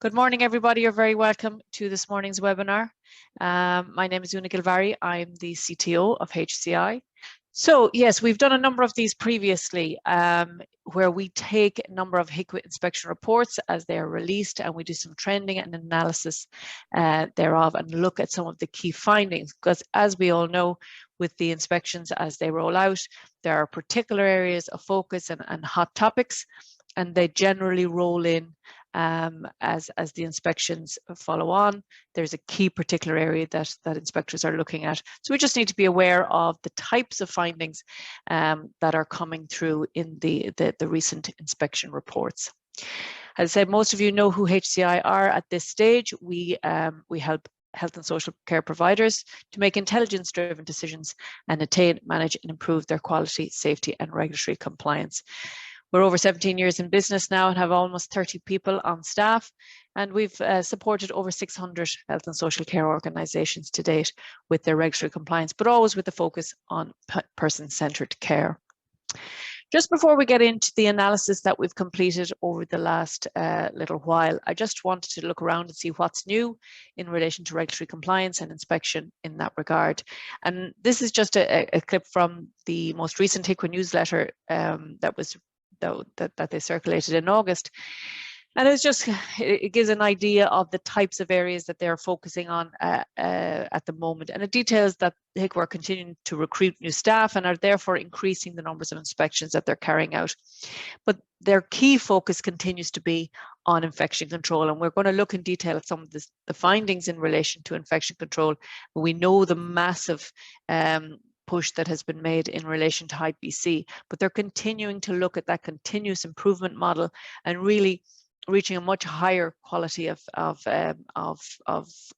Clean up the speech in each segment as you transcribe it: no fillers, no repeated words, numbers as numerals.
Good morning, everybody. You're very welcome to this morning's webinar. My name is Oonagh Gilvarry. I'm the CTO of HCI. So yes, we've done a number of these previously where we take a number of HIQA inspection reports as they are released and we do some trending and analysis thereof and look at some of the key findings, because as we all know, with the inspections as they roll out, there are particular areas of focus and hot topics, and they generally roll in as the inspections follow on. There's a key particular area that inspectors are looking at. So we just need to be aware of the types of findings that are coming through in the recent inspection reports. As I said, most of you know who HCI are at this stage. We help health and social care providers to make intelligence-driven decisions and attain, manage and improve their quality, safety and regulatory compliance. We're over 17 years in business now and have almost 30 people on staff, and we've supported over 600 health and social care organisations to date with their regulatory compliance, but always with the focus on person-centred care. Just before we get into the analysis that we've completed over the last little while, I just wanted to look around and see what's new in relation to regulatory compliance and inspection in that regard. And this is just a clip from the most recent HIQA newsletter that they circulated in August. And it gives an idea of the types of areas that they're focusing on at the moment. And it details that HIQA are continuing to recruit new staff and are therefore increasing the numbers of inspections that they're carrying out. But their key focus continues to be on infection control. And we're going to look in detail at some of the findings in relation to infection control. We know the massive push that has been made in relation to IPC, but they're continuing to look at that continuous improvement model and really reaching a much higher quality of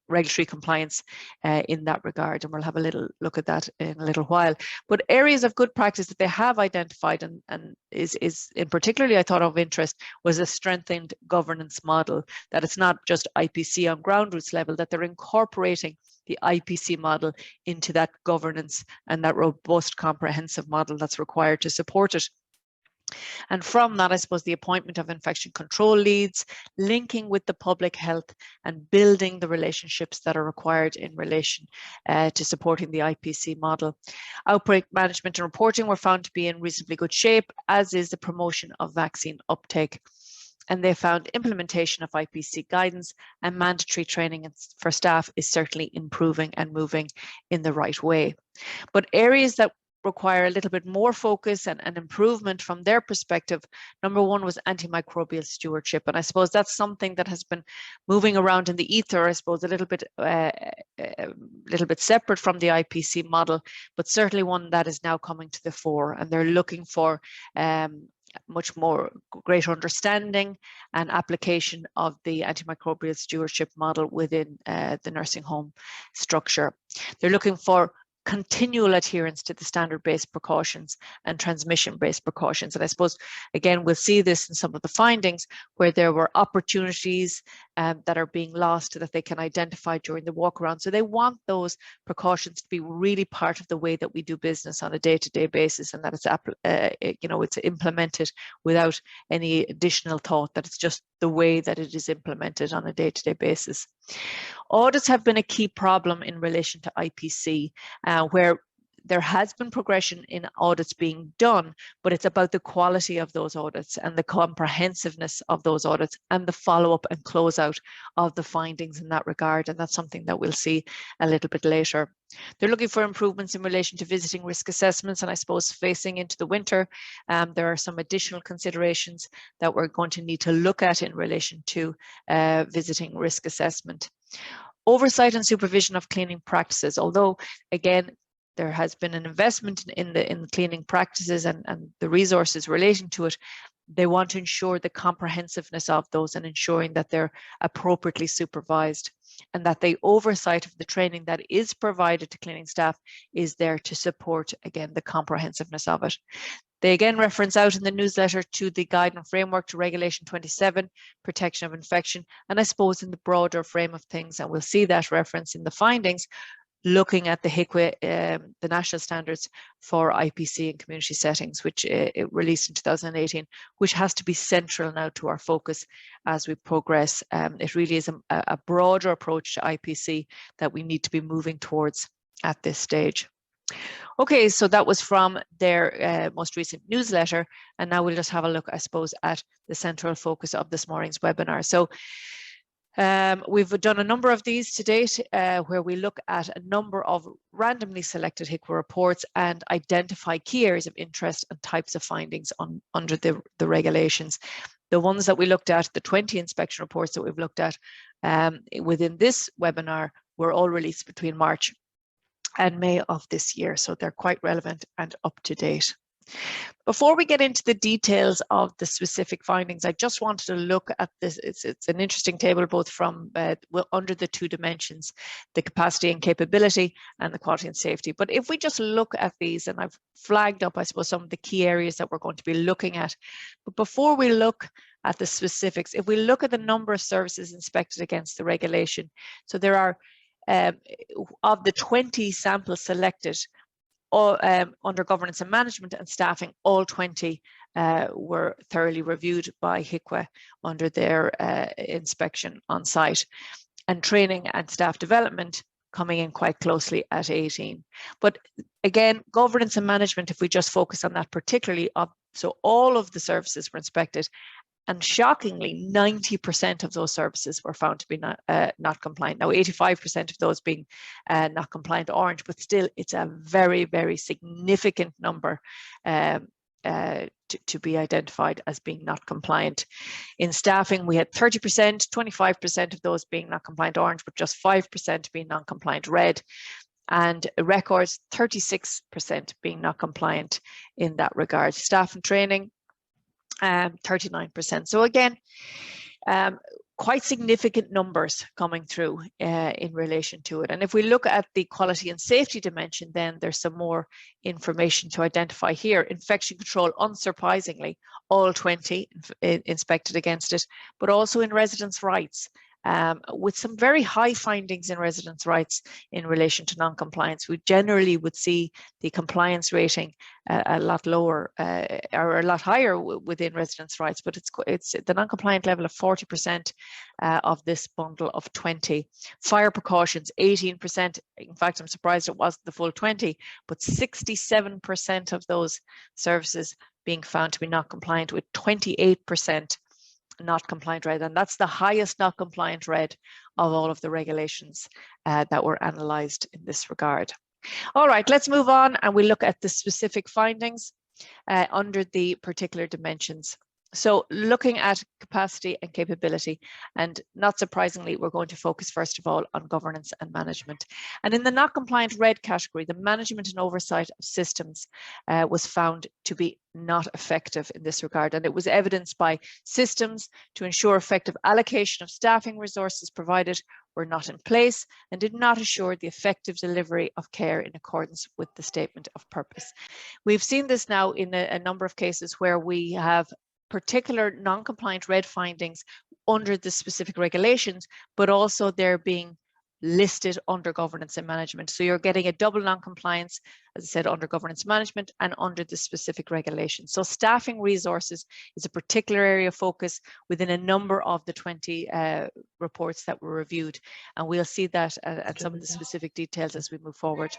regulatory compliance in that regard, and we'll have a little look at that in a little while. But areas of good practice that they have identified and is in particularly I thought of interest was a strengthened governance model, that it's not just IPC on ground roots level, that they're incorporating the IPC model into that governance and that robust comprehensive model that's required to support it. And from that, I suppose, the appointment of infection control leads, linking with the public health and building the relationships that are required in relation to supporting the IPC model. Outbreak management and reporting were found to be in reasonably good shape, as is the promotion of vaccine uptake. And they found implementation of IPC guidance and mandatory training for staff is certainly improving and moving in the right way. But areas that require a little bit more focus and improvement from their perspective, number one was antimicrobial stewardship. And I suppose that's something that has been moving around in the ether, I suppose, a little bit separate from the IPC model, but certainly one that is now coming to the fore. And they're looking for much more greater understanding and application of the antimicrobial stewardship model within the nursing home structure. They're looking for continual adherence to the standard-based precautions and transmission-based precautions. And I suppose, again, we'll see this in some of the findings where there were opportunities that are being lost that they can identify during the walk around. So they want those precautions to be really part of the way that we do business on a day-to-day basis, and that it's implemented without any additional thought, that it's just the way that it is implemented on a day-to-day basis. Audits have been a key problem in relation to IPC, where there has been progression in audits being done, but it's about the quality of those audits and the comprehensiveness of those audits and the follow-up and closeout of the findings in that regard. And that's something that we'll see a little bit later. They're looking for improvements in relation to visiting risk assessments, and I suppose facing into the winter, there are some additional considerations that we're going to need to look at in relation to visiting risk assessment. Oversight and supervision of cleaning practices, although again, there has been an investment in the cleaning practices and the resources relating to it, they want to ensure the comprehensiveness of those and ensuring that they're appropriately supervised and that the oversight of the training that is provided to cleaning staff is there to support, again, the comprehensiveness of it. They again reference out in the newsletter to the guidance framework to Regulation 27, protection of infection, and I suppose in the broader frame of things, and we'll see that reference in the findings, looking at the HIQA, the national standards for IPC in community settings, which it released in 2018, which has to be central now to our focus as we progress. It really is a broader approach to IPC that we need to be moving towards at this stage. Okay, so that was from their most recent newsletter, and now we'll just have a look, I suppose, at the central focus of this morning's webinar. So we've done a number of these to date where we look at a number of randomly selected HIQA reports and identify key areas of interest and types of findings under the regulations. The ones that we looked at, the 20 inspection reports that we've looked at within this webinar were all released between March and May of this year, so they're quite relevant and up to date. Before we get into the details of the specific findings, I just wanted to look at this. It's an interesting table, both from under the two dimensions, the capacity and capability and the quality and safety. But if we just look at these, and I've flagged up, I suppose, some of the key areas that we're going to be looking at. But before we look at the specifics, if we look at the number of services inspected against the regulation, so there are, of the 20 samples selected, under governance and management and staffing, all 20 were thoroughly reviewed by HIQA under their inspection on site, and training and staff development coming in quite closely at 18. But again, governance and management, if we just focus on that particularly, so all of the services were inspected, and shockingly, 90% of those services were found to be not compliant. Now, 85% of those being not compliant orange, but still it's a very, very significant number to be identified as being not compliant. In staffing, we had 30%, 25% of those being not compliant orange, but just 5% being non-compliant red. And records, 36% being not compliant in that regard. Staff and training, 39%. So again, quite significant numbers coming through in relation to it. And if we look at the quality and safety dimension, then there's some more information to identify here. Infection control, unsurprisingly, all 20 inspected against it, but also in residents' rights. With some very high findings in residents' rights in relation to non-compliance. We generally would see the compliance rating a lot lower or a lot higher within residents' rights, but it's the non-compliant level of 40% of this bundle of 20. Fire precautions, 18%. In fact, I'm surprised it wasn't the full 20, but 67% of those services being found to be not compliant, with 28% not compliant red, and that's the highest not compliant red of all of the regulations that were analysed in this regard. All right, let's move on and we look at the specific findings under the particular dimensions. So looking at capacity and capability, and not surprisingly, we're going to focus first of all on governance and management. And in the not compliant red category, the management and oversight of systems was found to be not effective in this regard. And it was evidenced by systems to ensure effective allocation of staffing resources provided were not in place and did not assure the effective delivery of care in accordance with the statement of purpose. We've seen this now in a number of cases where we have particular non-compliant red findings under the specific regulations, but also they're being listed under governance and management. So you're getting a double non-compliance, as I said, under governance management and under the specific regulations. So staffing resources is a particular area of focus within a number of the 20 reports that were reviewed. And we'll see that and some of the specific details as we move forward.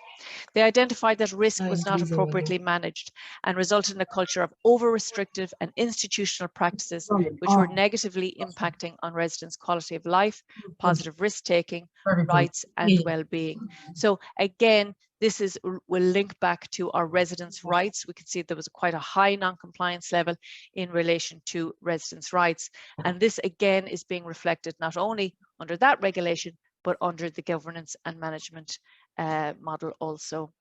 They identified that risk was not appropriately managed and resulted in a culture of over-restrictive and institutional practices, which were negatively impacting on residents' quality of life, positive risk-taking, rights and well-being. So again, this will link back to our residents' rights. We can see there was quite a high non-compliance level in relation to residents' rights. And this again is being reflected not only under that regulation, but under the governance and management model also.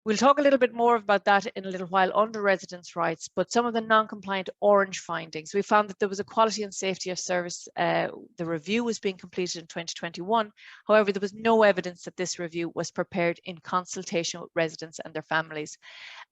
We'll talk a little bit more about that in a little while under residents' rights, but some of the non-compliant orange findings. We found that there was a quality and safety of service. The review was being completed in 2021. However, there was no evidence that this review was prepared in consultation with residents and their families.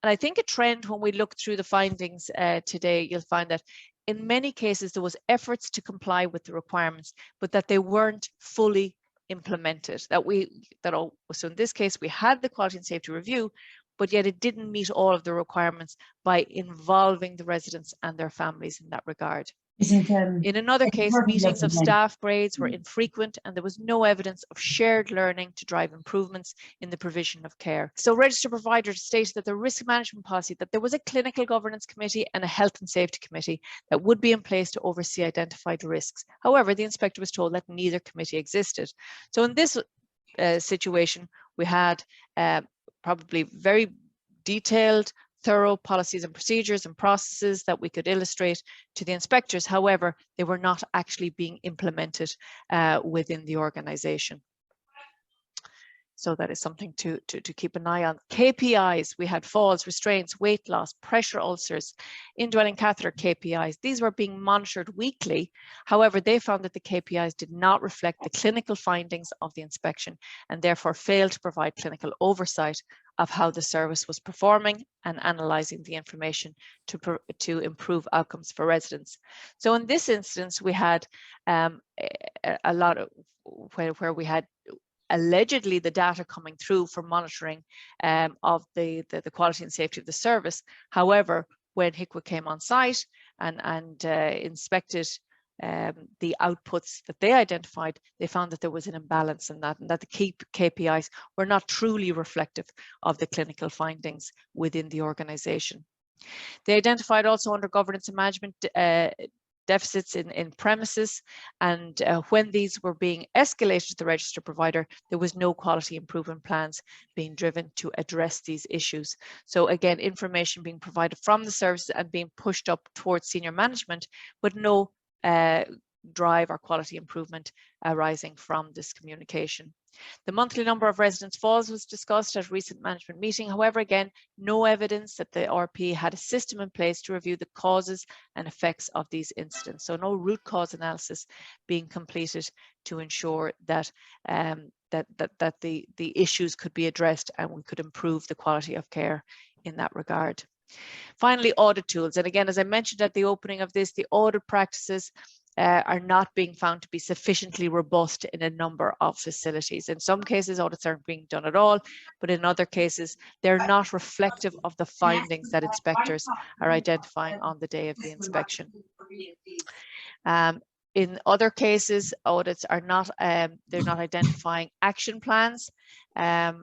And I think a trend when we look through the findings today, you'll find that in many cases there was efforts to comply with the requirements, but that they weren't fully implemented. So in this case, we had the quality and safety review, but yet it didn't meet all of the requirements by involving the residents and their families in that regard. In another case, meetings of staff grades were infrequent and there was no evidence of shared learning to drive improvements in the provision of care. So registered providers stated that the risk management policy, that there was a clinical governance committee and a health and safety committee that would be in place to oversee identified risks. However, the inspector was told that neither committee existed. So in this situation, we had probably very detailed, thorough policies and procedures and processes that we could illustrate to the inspectors. However, they were not actually being implemented within the organisation. So that is something to keep an eye on. KPIs, we had falls, restraints, weight loss, pressure ulcers, indwelling catheter KPIs. These were being monitored weekly. However, they found that the KPIs did not reflect the clinical findings of the inspection and therefore failed to provide clinical oversight of how the service was performing and analysing the information to improve outcomes for residents. So in this instance, we had a lot of where we had allegedly the data coming through for monitoring of the quality and safety of the service. However, when HIQA came on site and inspected the outputs that they identified, they found that there was an imbalance in that, and that the key KPIs were not truly reflective of the clinical findings within the organisation. They identified also under governance and management deficits in premises, and when these were being escalated to the registered provider, there was no quality improvement plans being driven to address these issues. So again, information being provided from the services and being pushed up towards senior management, but no drive or quality improvement arising from this communication. The monthly number of residents falls was discussed at a recent management meeting. However, again, no evidence that the RP had a system in place to review the causes and effects of these incidents. So no root cause analysis being completed to ensure that the issues could be addressed and we could improve the quality of care in that regard. Finally, audit tools. And again, as I mentioned at the opening of this, the audit practices are not being found to be sufficiently robust in a number of facilities. In some cases, audits aren't being done at all, but in other cases, they're not reflective of the findings that inspectors are identifying on the day of the inspection. In other cases, audits are not, they're not identifying action plans. They're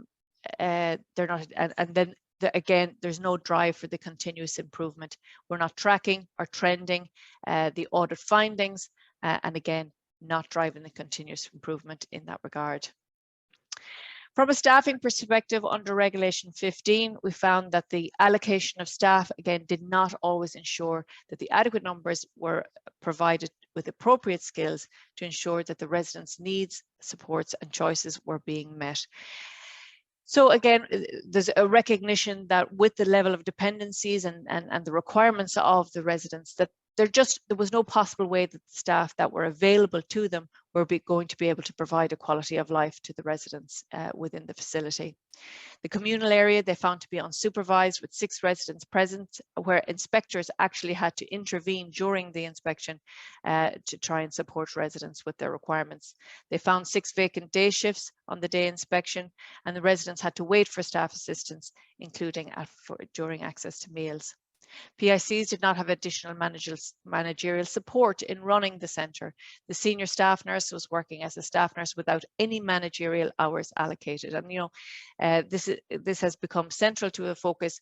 not, and then again, there's no drive for the continuous improvement. We're not tracking or trending the audit findings, and again, not driving the continuous improvement in that regard. From a staffing perspective, under Regulation 15, we found that the allocation of staff, again, did not always ensure that the adequate numbers were provided with appropriate skills to ensure that the residents' needs, supports and choices were being met. So again, there's a recognition that with the level of dependencies and the requirements of the residents, that there was no possible way that the staff that were available to them were going to be able to provide a quality of life to the residents within the facility. The communal area they found to be unsupervised with 6 residents present, where inspectors actually had to intervene during the inspection to try and support residents with their requirements. They found 6 vacant day shifts on the day inspection, and the residents had to wait for staff assistance, including during access to meals. PICs did not have additional managerial support in running the centre. The senior staff nurse was working as a staff nurse without any managerial hours allocated. And you know, this has become central to a focus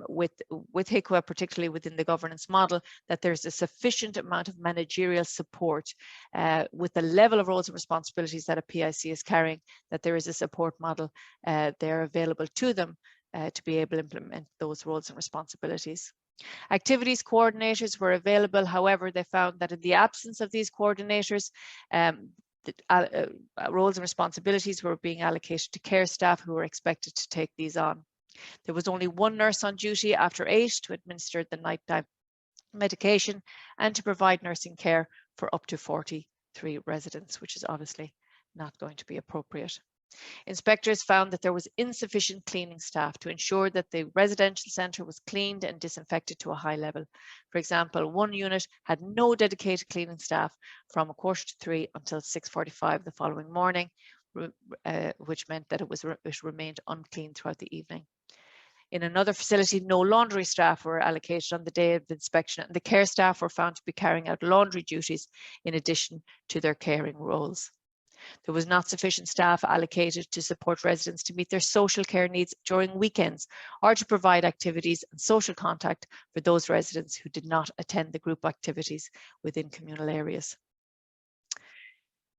with HIQA, particularly within the governance model, that there's a sufficient amount of managerial support with the level of roles and responsibilities that a PIC is carrying, that there is a support model there available to them to be able to implement those roles and responsibilities. Activities coordinators were available. However, they found that in the absence of these coordinators, roles and responsibilities were being allocated to care staff who were expected to take these on. There was only 1 nurse on duty after 8 to administer the nighttime medication and to provide nursing care for up to 43 residents, which is obviously not going to be appropriate. Inspectors found that there was insufficient cleaning staff to ensure that the residential centre was cleaned and disinfected to a high level. For example, one unit had no dedicated cleaning staff from 2:45 until 6:45 the following morning, which meant that it remained unclean throughout the evening. In another facility, no laundry staff were allocated on the day of the inspection, and the care staff were found to be carrying out laundry duties in addition to their caring roles. There was not sufficient staff allocated to support residents to meet their social care needs during weekends or to provide activities and social contact for those residents who did not attend the group activities within communal areas.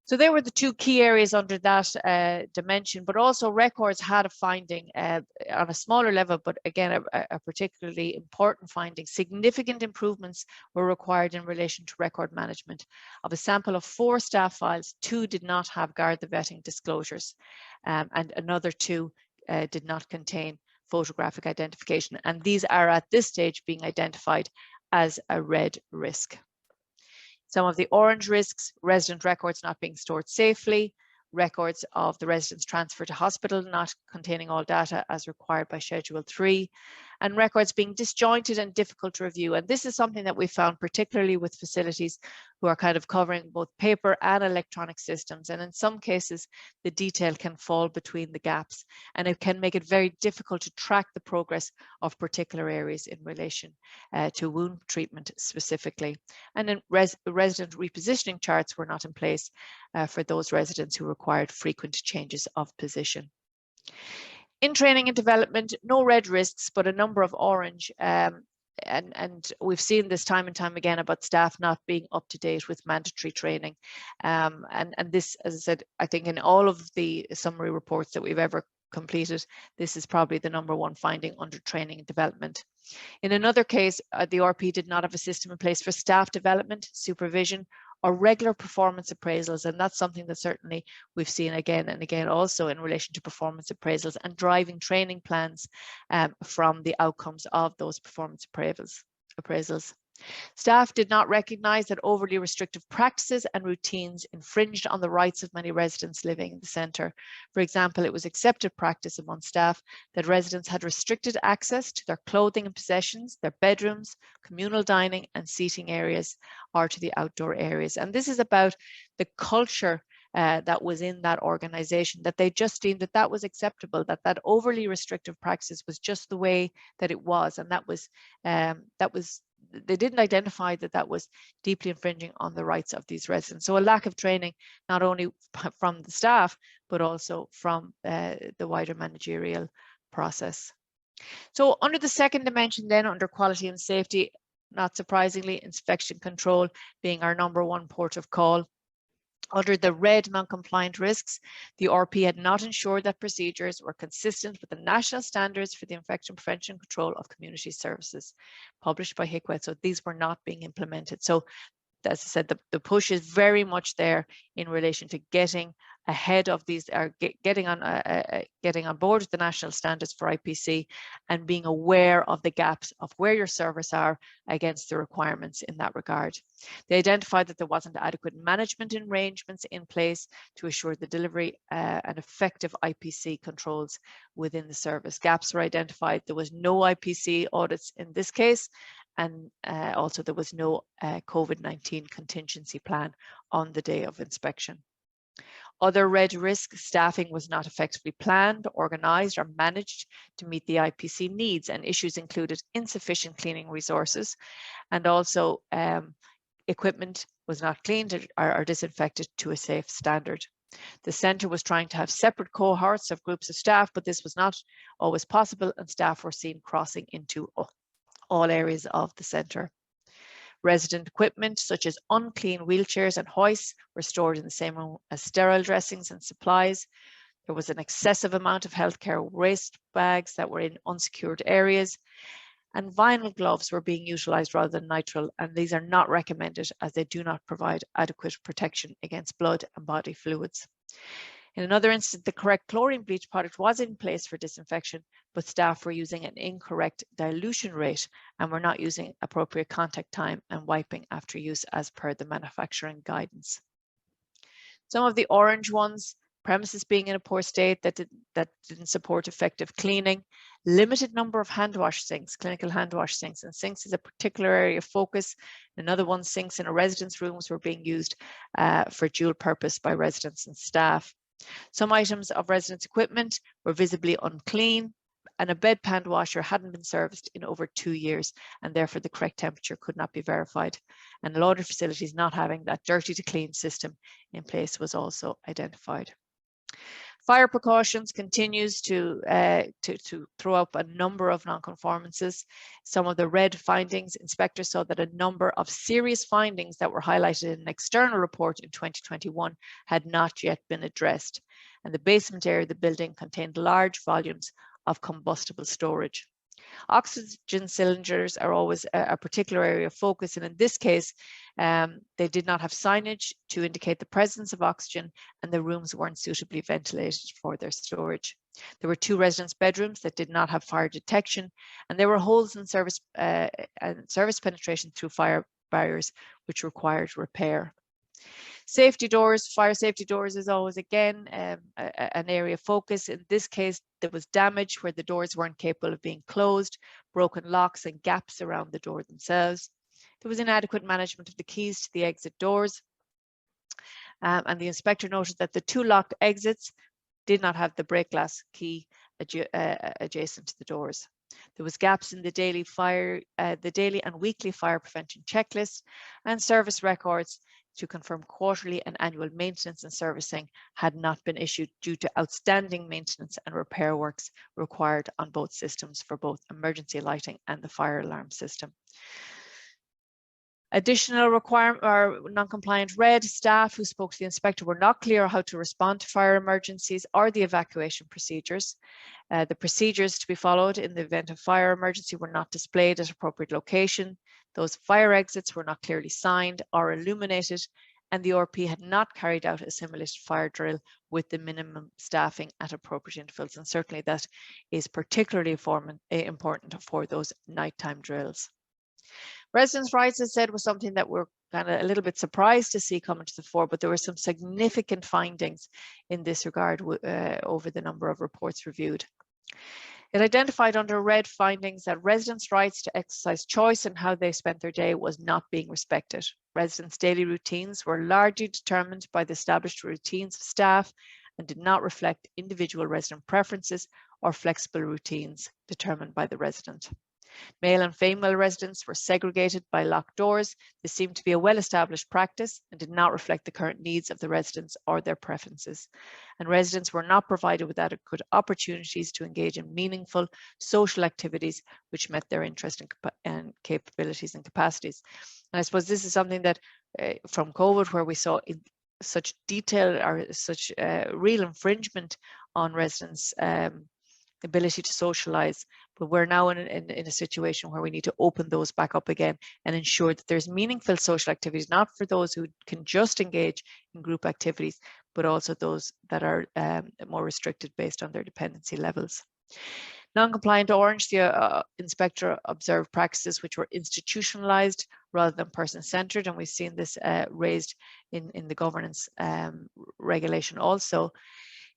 So they were the two key areas under that dimension, but also records had a finding on a smaller level, but again, a particularly important finding. Significant improvements were required in relation to record management. Of a sample of 4 staff files, 2 did not have guard the vetting disclosures, and another 2 did not contain photographic identification. And these are at this stage being identified as a red risk. Some of the orange risks: resident records not being stored safely, records of the residents transferred to hospital not containing all data as required by Schedule 3, and records being disjointed and difficult to review. And this is something that we found particularly with facilities who are kind of covering both paper and electronic systems. And in some cases, the detail can fall between the gaps, and it can make it very difficult to track the progress of particular areas in relation to wound treatment specifically. And then resident repositioning charts were not in place for those residents who required frequent changes of position. In training and development, no red risks, but a number of orange. And we've seen this time and time again about staff not being up to date with mandatory training. And this, as I said, I think in all of the summary reports that we've ever completed, this is probably the #1 finding under training and development. In another case, the RP did not have a system in place for staff development, supervision, or regular performance appraisals. And that's something that certainly we've seen again and again also in relation to performance appraisals and driving training plans from the outcomes of those performance appraisals. Staff did not recognise that overly restrictive practices and routines infringed on the rights of many residents living in the centre. For example, it was accepted practice among staff that residents had restricted access to their clothing and possessions, their bedrooms, communal dining and seating areas, or to the outdoor areas. And this is about the culture that was in that organisation, that they just deemed that that was acceptable, that that overly restrictive practice was just the way that it was, and that was they didn't identify that that was deeply infringing on the rights of these residents. So a lack of training, not only from the staff, but also from the wider managerial process. So under the second dimension then, under quality and safety, not surprisingly, inspection control being our #1 port of call. Under the red non-compliant risks, the RP had not ensured that procedures were consistent with the national standards for the infection prevention and control of community services published by HIQA. So these were not being implemented. So as I said, the push is very much there in relation to getting ahead of these, or getting on board with the national standards for IPC and being aware of the gaps of where your servers are against the requirements in that regard. They identified that there wasn't adequate management arrangements in place to assure the delivery and effective IPC controls within the service. Gaps were identified. There was no IPC audits in this case, and also there was no COVID-19 contingency plan on the day of inspection. Other red risk: staffing was not effectively planned, organised or managed to meet the IPC needs, and issues included insufficient cleaning resources, and also equipment was not cleaned or disinfected to a safe standard. The centre was trying to have separate cohorts of groups of staff, but this was not always possible, and staff were seen crossing into all areas of the centre. Resident equipment such as unclean wheelchairs and hoists were stored in the same room as sterile dressings and supplies. There was an excessive amount of healthcare waste bags that were in unsecured areas, and vinyl gloves were being utilised rather than nitrile, and these are not recommended as they do not provide adequate protection against blood and body fluids. In another instance, the correct chlorine bleach product was in place for disinfection, but staff were using an incorrect dilution rate and were not using appropriate contact time and wiping after use as per the manufacturing guidance. Some of the orange ones: premises being in a poor state that didn't support effective cleaning, limited number of hand wash sinks, clinical hand wash sinks, and sinks is a particular area of focus. Another one, sinks in a residence rooms were being used for dual purpose by residents and staff. Some items of residence equipment were visibly unclean, and a bedpan washer hadn't been serviced in over 2 years, and therefore the correct temperature could not be verified. And laundry facilities not having that dirty to clean system in place was also identified. Fire Precautions continues to throw up a number of non-conformances. Some of the red findings, inspectors saw that a number of serious findings that were highlighted in an external report in 2021 had not yet been addressed. And the basement area of the building contained large volumes of combustible storage. Oxygen cylinders are always a particular area of focus, and in this case, they did not have signage to indicate the presence of oxygen, and the rooms weren't suitably ventilated for their storage. There were 2 residence bedrooms that did not have fire detection, and there were holes in service penetration through fire barriers, which required repair. Safety doors, fire safety doors is always again an area of focus. In this case, there was damage where the doors weren't capable of being closed, broken locks and gaps around the door themselves. There was inadequate management of the keys to the exit doors. And the inspector noted that the 2 locked exits did not have the break glass key adjacent to the doors. There was gaps in the daily and weekly fire prevention checklist, and service records to confirm quarterly and annual maintenance and servicing had not been issued due to outstanding maintenance and repair works required on both systems for both emergency lighting and the fire alarm system. Additional requirement or non-compliant red, staff who spoke to the inspector were not clear how to respond to fire emergencies or the evacuation procedures. The procedures to be followed in the event of fire emergency were not displayed at appropriate location. Those fire exits were not clearly signed or illuminated, and the RP had not carried out a simulated fire drill with the minimum staffing at appropriate intervals. And certainly that is particularly important for those nighttime drills. Residents' rights, as I said, was something that we're kind of a little bit surprised to see coming to the fore, but there were some significant findings in this regard over the number of reports reviewed. It identified under red findings that residents' rights to exercise choice in how they spent their day was not being respected. Residents' daily routines were largely determined by the established routines of staff and did not reflect individual resident preferences or flexible routines determined by the resident. Male and female residents were segregated by locked doors. This seemed to be a well-established practice and did not reflect the current needs of the residents or their preferences. And residents were not provided with adequate opportunities to engage in meaningful social activities which met their interest and capabilities and capacities. And I suppose this is something that from COVID, where we saw in such detail or such real infringement on residents' ability to socialize, but we're now in a situation where we need to open those back up again and ensure that there's meaningful social activities, not for those who can just engage in group activities, but also those that are more restricted based on their dependency levels. Non-compliant orange, the inspector observed practices which were institutionalized rather than person-centered, and we've seen this raised in the governance regulation also.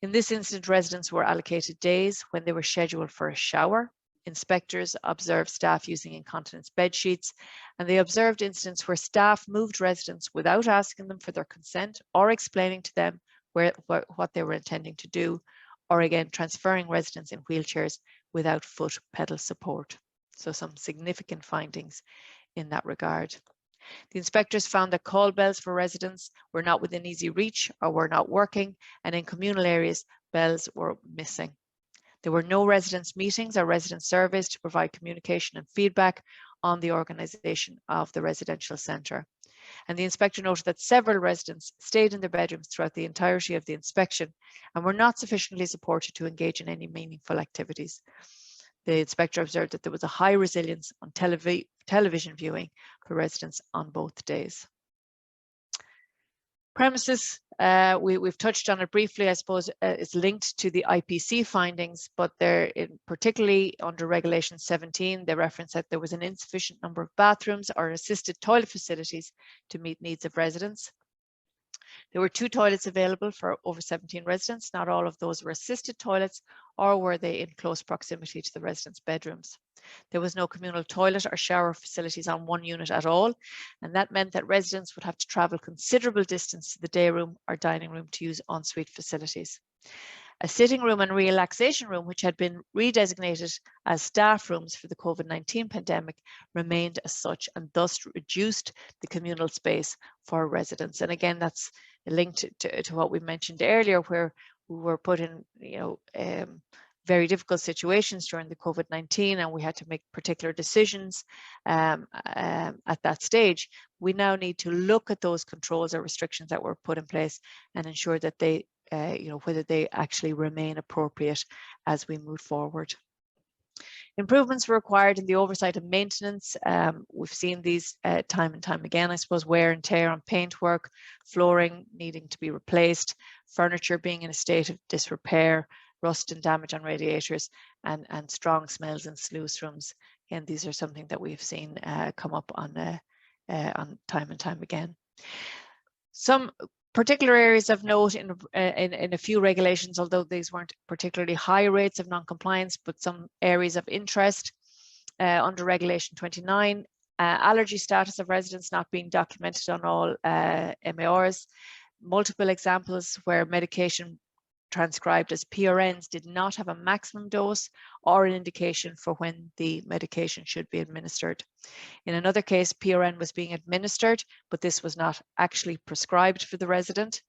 In this incident, residents were allocated days when they were scheduled for a shower. Inspectors observed staff using incontinence bed sheets, and they observed incidents where staff moved residents without asking them for their consent or explaining to them what they were intending to do, or again, transferring residents in wheelchairs without foot pedal support. So some significant findings in that regard. The inspectors found that call bells for residents were not within easy reach or were not working, and in communal areas, bells were missing. There were no residents' meetings or resident surveys to provide communication and feedback on the organisation of the residential centre. And the inspector noted that several residents stayed in their bedrooms throughout the entirety of the inspection and were not sufficiently supported to engage in any meaningful activities. The inspector observed that there was a high resilience on television viewing for residents on both days. Premises, we've touched on it briefly, I suppose, it's linked to the IPC findings, but they're particularly under Regulation 17, they reference that there was an insufficient number of bathrooms or assisted toilet facilities to meet needs of residents. There were 2 toilets available for over 17 residents. Not all of those were assisted toilets, or were they in close proximity to the residents' bedrooms. There was no communal toilet or shower facilities on one unit at all, and that meant that residents would have to travel considerable distance to the day room or dining room to use ensuite facilities. A sitting room and relaxation room, which had been redesignated as staff rooms for the COVID-19 pandemic, remained as such, and thus reduced the communal space for residents. And again, that's linked to what we mentioned earlier, where we were put in, very difficult situations during the COVID-19, and we had to make particular decisions at that stage. We now need to look at those controls or restrictions that were put in place and ensure that they whether they actually remain appropriate as we move forward. Improvements were required in the oversight of maintenance. We've seen these time and time again, I suppose, wear and tear on paintwork, flooring needing to be replaced, furniture being in a state of disrepair, rust and damage on radiators, and strong smells in sluice rooms. Again, these are something that we've seen come up on time and time again. Some particular areas of note in a few regulations, although these weren't particularly high rates of non-compliance, but some areas of interest under Regulation 29, allergy status of residents not being documented on all MARs, multiple examples where medication transcribed as PRNs did not have a maximum dose or an indication for when the medication should be administered. In another case, PRN was being administered, but this was not actually prescribed for the resident.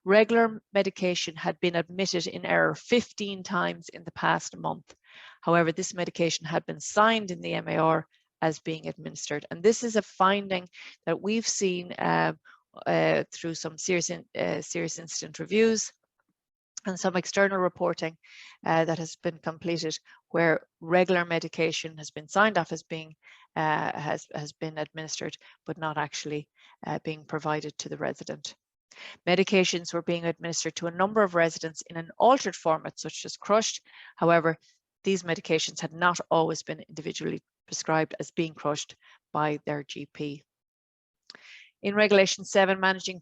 Regular medication had been admitted in error 15 times in the past month. However, this medication had been signed in the MAR as being administered. And this is a finding that we've seen through some serious incident reviews and some external reporting that has been completed, where regular medication has been signed off as being has been administered, but not actually being provided to the resident. Medications were being administered to a number of residents in an altered format, such as crushed. However, these medications had not always been individually prescribed as being crushed by their GP. In Regulation 7, managing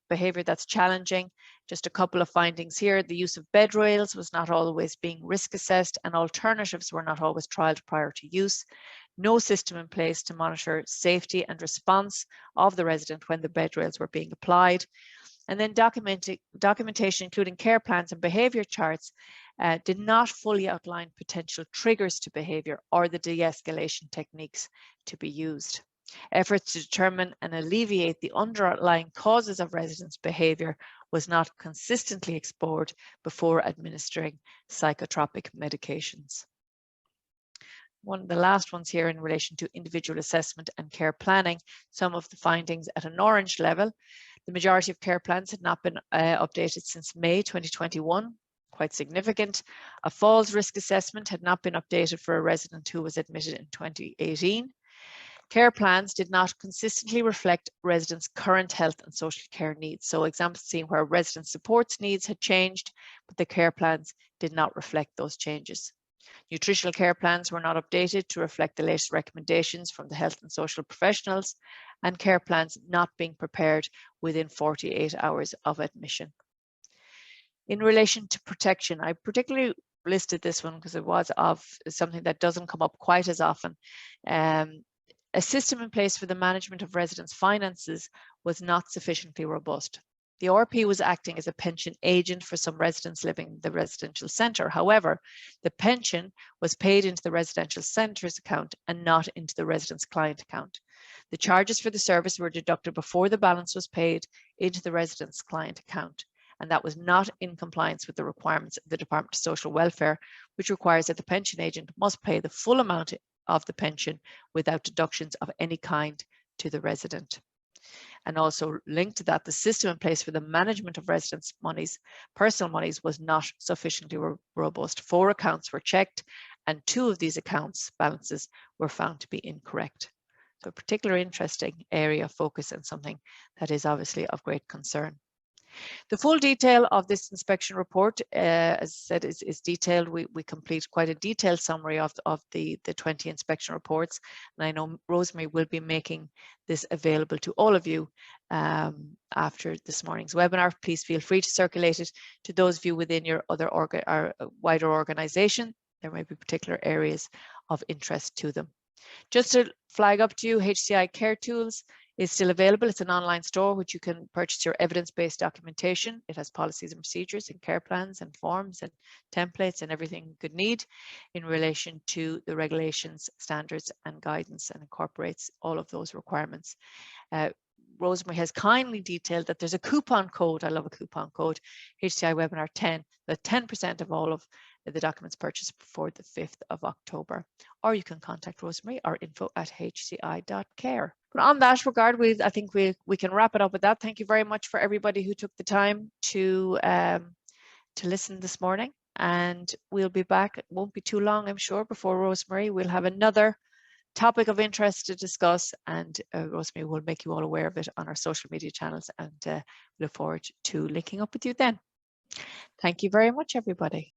behaviour that's challenging, just a couple of findings here. The use of bed rails was not always being risk assessed, and alternatives were not always trialled prior to use. No system in place to monitor safety and response of the resident when the bed rails were being applied. And then documentation, including care plans and behaviour charts, did not fully outline potential triggers to behaviour or the de-escalation techniques to be used. Efforts to determine and alleviate the underlying causes of residents' behaviour was not consistently explored before administering psychotropic medications. One of the last ones here in relation to individual assessment and care planning, some of the findings at an orange level. The majority of care plans had not been updated since May 2021, quite significant. A falls risk assessment had not been updated for a resident who was admitted in 2018. Care plans did not consistently reflect residents' current health and social care needs. So examples seen where resident supports needs had changed, but the care plans did not reflect those changes. Nutritional care plans were not updated to reflect the latest recommendations from the health and social professionals, and care plans not being prepared within 48 hours of admission. In relation to protection, I particularly listed this one because it was of something that doesn't come up quite as often. A system in place for the management of residents' finances was not sufficiently robust. The RP was acting as a pension agent for some residents living in the residential centre. However, the pension was paid into the residential centre's account and not into the resident's client account. The charges for the service were deducted before the balance was paid into the resident's client account, and that was not in compliance with the requirements of the Department of Social Welfare, which requires that the pension agent must pay the full amount of the pension without deductions of any kind to the resident. And also linked to that, the system in place for the management of residents' monies, personal monies, was not sufficiently robust. 4 accounts were checked and 2 of these accounts balances were found to be incorrect. So a particular interesting area of focus and something that is obviously of great concern. The full detail of this inspection report, as I said, is detailed. We complete quite a detailed summary of the 20 inspection reports. And I know Rosemary will be making this available to all of you after this morning's webinar. Please feel free to circulate it to those of you within your other wider organisation. There may be particular areas of interest to them. Just to flag up to you, HCI Care Tools is still available. It's an online store which you can purchase your evidence-based documentation. It has policies and procedures and care plans and forms and templates and everything you could need in relation to the regulations, standards and guidance, and incorporates all of those requirements. Rosemary has kindly detailed that there's a coupon code. I love a coupon code, HCI Webinar 10, that 10% of all of the documents purchased before the 5th of October. Or you can contact Rosemary or info@hci.care. But on that regard, I think we can wrap it up with that. Thank you very much for everybody who took the time to listen this morning. And we'll be back. It won't be too long, I'm sure, before Rosemary. We'll have another topic of interest to discuss, and Rosemary will make you all aware of it on our social media channels, and look forward to linking up with you then. Thank you very much, everybody.